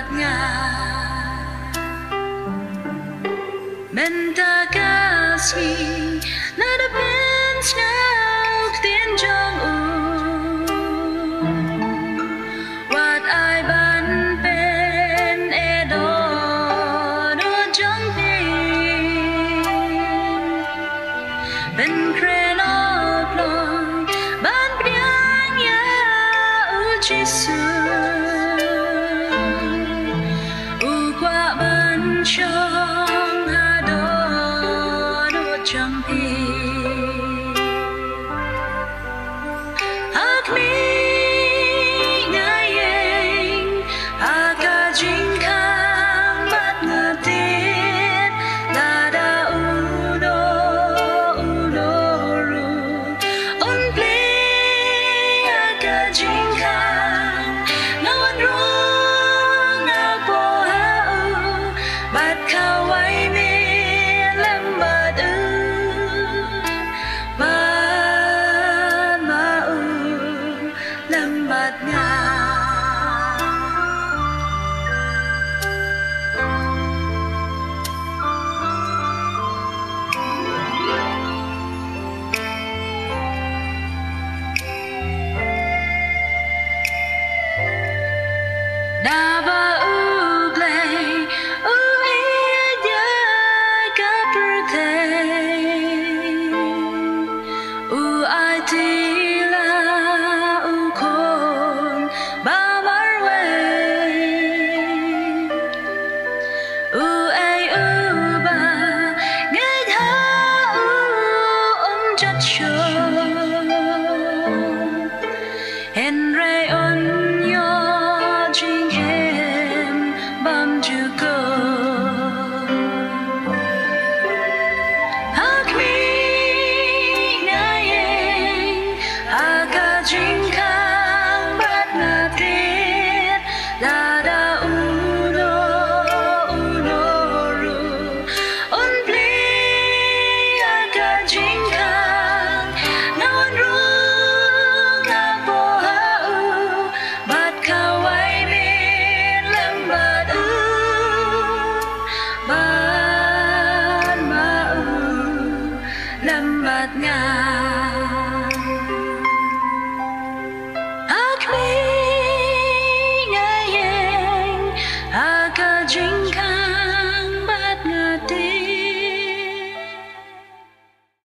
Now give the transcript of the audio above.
bạt ngà men ta ca si na da ben snow tiên trong u wat ai ban pen e do do trong pin ben kren of long ban priang ya u jisu u qua ban trong ha do do trong pin Hakhmih ngai ïeng aga jingkhang bat ngơ tiết la da u do ru on play aga jingkhang no one wrong na po ha u bat khao ai mi lam bat u ba ma u lam bat nga